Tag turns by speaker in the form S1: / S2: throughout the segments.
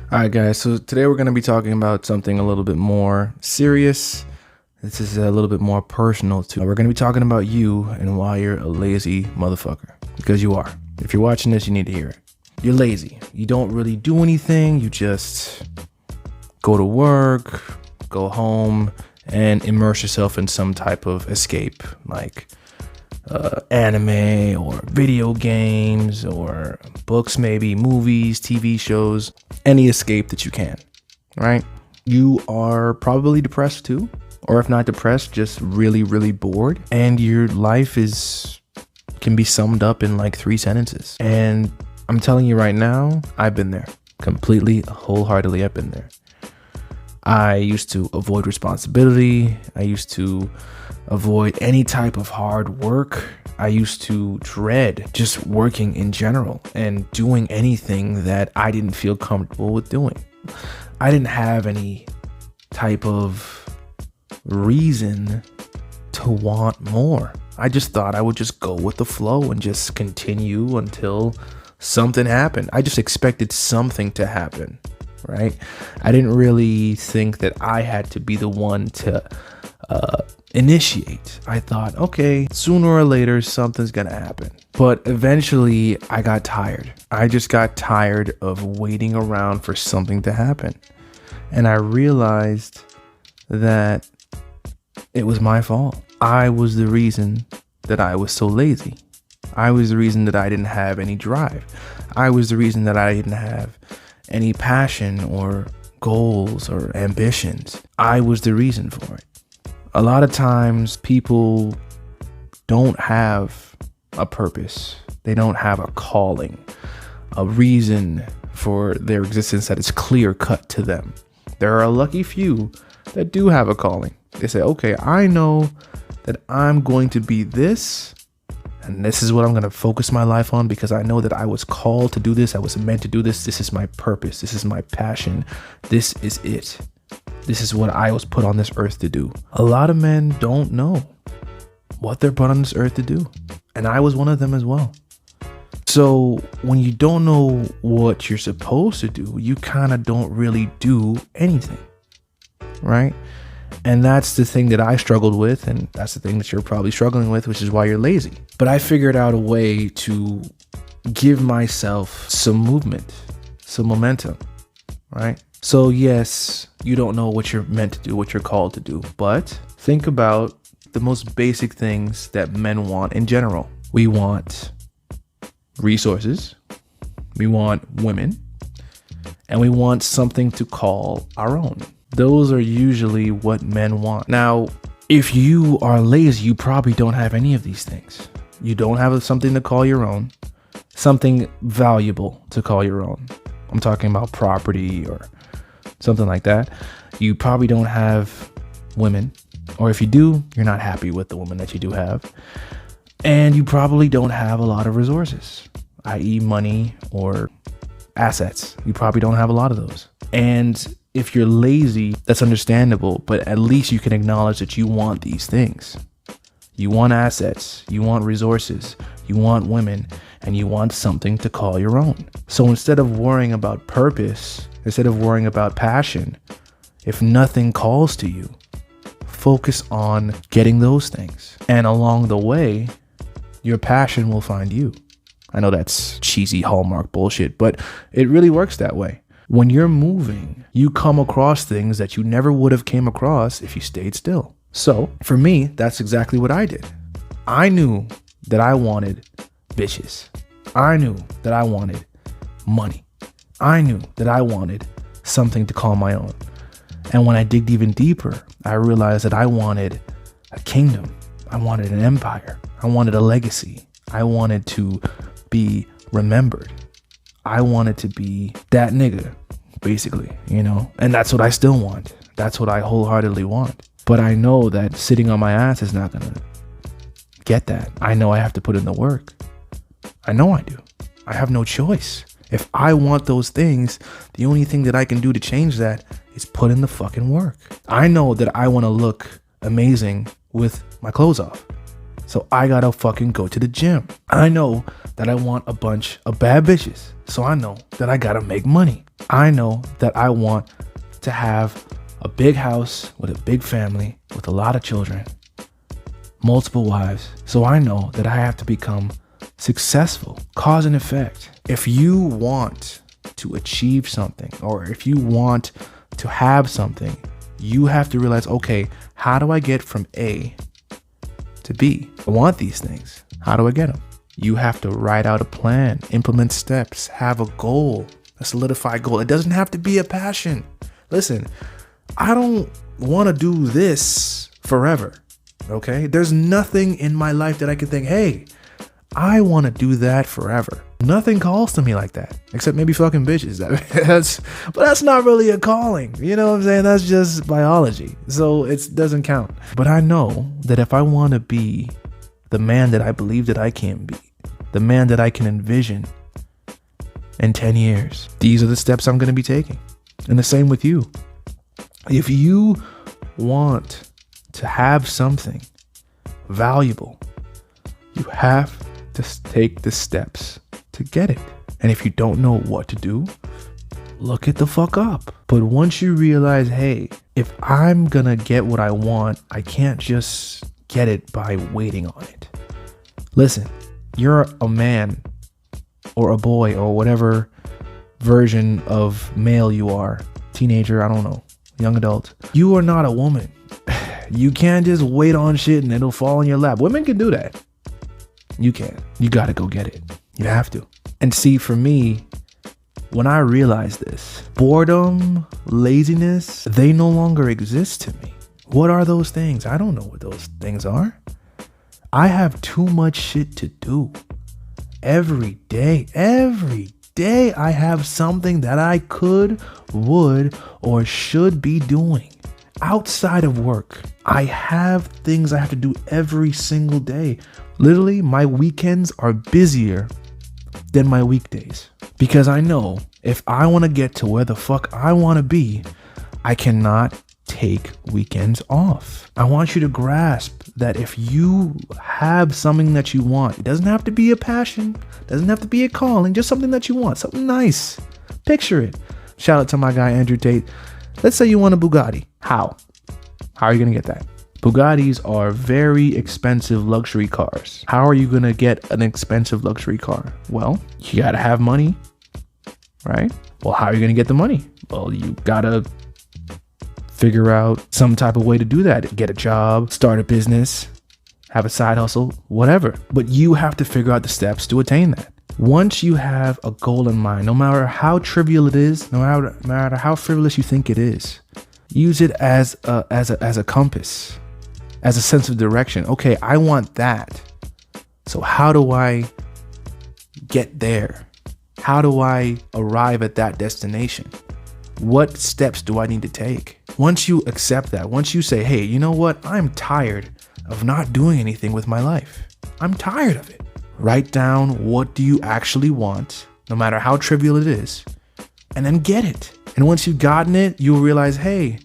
S1: All right, guys. So today we're going to be talking about something a little bit more serious. This is a little bit more personal too. We're going to be talking about you and why you're a lazy motherfucker. Because you are. If you're watching this, you need to hear it. You're lazy. You don't really do anything. You just go to work, go home, and immerse yourself in some type of escape, like anime or video games or books, maybe movies, TV shows, any escape that you can, right? You are probably depressed too, or if not depressed, just really, really bored. And your life can be summed up in like 3 sentences. And I'm telling you right now, I've been there completely, wholeheartedly. I've been there. I used to avoid responsibility. I used to avoid any type of hard work. I used to dread just working in general and doing anything that I didn't feel comfortable with doing. I didn't have any type of reason to want more. I just thought I would just go with the flow and just continue until something happened. I just expected something to happen, right? I didn't really think that I had to be the one to initiate. I thought, okay, sooner or later, something's gonna happen. But eventually I got tired. I just got tired of waiting around for something to happen. And I realized that it was my fault. I was the reason that I was so lazy. I was the reason that I didn't have any drive. I was the reason that I didn't have any passion or goals or ambitions. I was the reason for it. A lot of times people don't have a purpose. They don't have a calling, a reason for their existence that is clear cut to them. There are a lucky few that do have a calling. They say, okay, I know that I'm going to be this, and this is what I'm going to focus my life on because I know that I was called to do this. I was meant to do this. This is my purpose. This is my passion. This is it. This is what I was put on this earth to do. A lot of men don't know what they're put on this earth to do. And I was one of them as well. So when you don't know what you're supposed to do, you kind of don't really do anything, right? And that's the thing that I struggled with. And that's the thing that you're probably struggling with, which is why you're lazy. But I figured out a way to give myself some movement, some momentum, right? So yes, you don't know what you're meant to do, what you're called to do, but think about the most basic things that men want in general. We want resources, we want women, and we want something to call our own. Those are usually what men want. Now, if you are lazy, you probably don't have any of these things. You don't have something to call your own, something valuable to call your own. I'm talking about property or something like that. You probably don't have women, or if you do, you're not happy with the woman that you do have. And you probably don't have a lot of resources, i.e. money or assets. You probably don't have a lot of those. And if you're lazy, that's understandable, but at least you can acknowledge that you want these things. You want assets, you want resources, you want women, and you want something to call your own. So instead of worrying about purpose, instead of worrying about passion, if nothing calls to you, focus on getting those things. And along the way, your passion will find you. I know that's cheesy Hallmark bullshit, but it really works that way. When you're moving, you come across things that you never would have came across if you stayed still. So for me, that's exactly what I did. I knew that I wanted bitches. I knew that I wanted money. I knew that I wanted something to call my own. And when I digged even deeper, I realized that I wanted a kingdom. I wanted an empire. I wanted a legacy. I wanted to be remembered. I wanted to be that nigga, basically, you know? And that's what I still want. That's what I wholeheartedly want. But I know that sitting on my ass is not gonna get that. I know I have to put in the work. I know I do. I have no choice. If I want those things, the only thing that I can do to change that is put in the fucking work. I know that I want to look amazing with my clothes off. So I gotta fucking go to the gym. I know that I want a bunch of bad bitches. So I know that I gotta make money. I know that I want to have a big house with a big family with a lot of children, multiple wives. So I know that I have to become successful. Cause and effect. If you want to achieve something, or if you want to have something, you have to realize, okay, how do I get from A to B? I want these things. How do I get them? You have to write out a plan, implement steps, have a goal, a solidified goal. It doesn't have to be a passion. Listen, I don't want to do this forever. Okay? There's nothing in my life that I can think, hey, I want to do that forever. Nothing calls to me like that, except maybe fucking bitches. But that's not really a calling. You know what I'm saying? That's just biology. So it doesn't count. But I know that if I want to be the man that I believe that I can be, the man that I can envision in 10 years, these are the steps I'm going to be taking. And the same with you. If you want to have something valuable, you have to take the steps to get it. And if you don't know what to do, look it the fuck up. But once you realize, hey, if I'm gonna get what I want, I can't just get it by waiting on it. Listen, you're a man or a boy or whatever version of male you are, teenager, I don't know, young adult. You are not a woman. You can't just wait on shit and it'll fall in your lap. Women can do that. You can't. You gotta go get it. You have to. And see, for me, when I realized this, boredom, laziness, they no longer exist to me. What are those things? I don't know what those things are. I have too much shit to do. Every day I have something that I could, would, or should be doing. Outside of work, I have things I have to do every single day. Literally, my weekends are busier than my weekdays. Because I know if I want to get to where the fuck I want to be, I cannot take weekends off. I want you to grasp that if you have something that you want, it doesn't have to be a passion, doesn't have to be a calling, just something that you want, something nice. Picture it. Shout out to my guy, Andrew Tate. Let's say you want a Bugatti. How are you going to get that? Bugattis are very expensive luxury cars. How are you going to get an expensive luxury car? Well, you got to have money, right? Well, how are you going to get the money? Well, you got to figure out some type of way to do that. Get a job, start a business, have a side hustle, whatever. But you have to figure out the steps to attain that. Once you have a goal in mind, no matter how trivial it is, no matter how frivolous you think it is, use it as a compass, as a sense of direction. Okay, I want that. So how do I get there? How do I arrive at that destination? What steps do I need to take? Once you accept that, once you say, hey, you know what? I'm tired of not doing anything with my life. I'm tired of it. Write down what do you actually want, no matter how trivial it is, and then get it. And once you've gotten it, you'll realize, hey,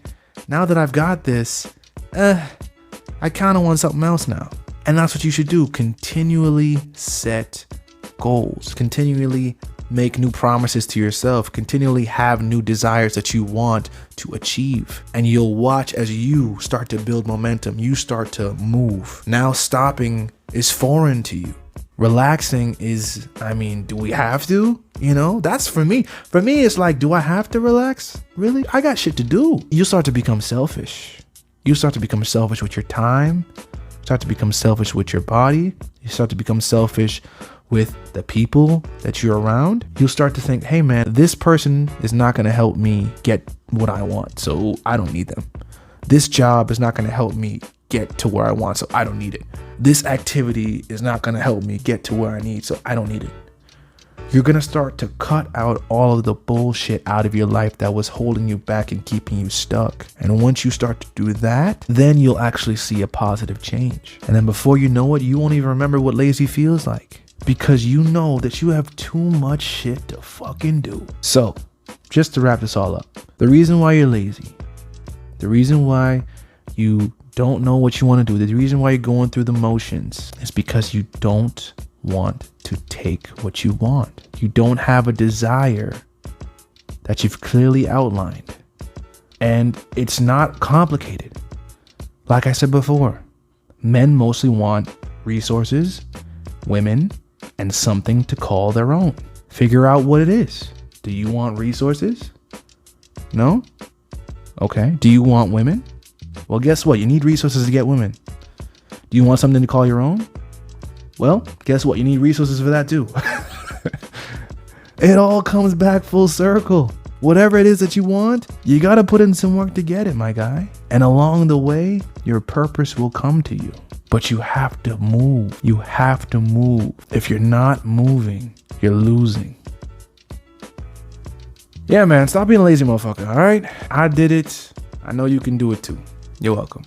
S1: now that I've got this, I kind of want something else now. And that's what you should do. Continually set goals. Continually make new promises to yourself. Continually have new desires that you want to achieve. And you'll watch as you start to build momentum. You start to move. Now stopping is foreign to you. Relaxing is, do we have to? You know, that's for me. For me, it's like, do I have to relax? Really? I got shit to do. You start to become selfish. You start to become selfish with your time. Start to become selfish with your body. You start to become selfish with the people that you're around. You'll start to think, hey man, this person is not going to help me get what I want, so I don't need them. This job is not going to help me get to where I want, so I don't need it. This activity is not going to help me get to where I need, so I don't need it. You're going to start to cut out all of the bullshit out of your life that was holding you back and keeping you stuck. And once you start to do that, then you'll actually see a positive change. And then before you know it, you won't even remember what lazy feels like, because you know that you have too much shit to fucking do. So, just to wrap this all up, the reason why you're lazy, the reason why you don't know what you want to do, the reason why you're going through the motions is because you don't want to take what you want. You don't have a desire that you've clearly outlined. And it's not complicated. Like I said before, men mostly want resources, women, and something to call their own. Figure out what it is. Do you want resources? No? Okay. Do you want women? Well, guess what? You need resources to get women. Do you want something to call your own? Well, guess what? You need resources for that too. It all comes back full circle. Whatever it is that you want, you got to put in some work to get it, my guy. And along the way, your purpose will come to you. But you have to move. You have to move. If you're not moving, you're losing. Yeah, man, stop being a lazy motherfucker, all right? I did it. I know you can do it too. You're welcome.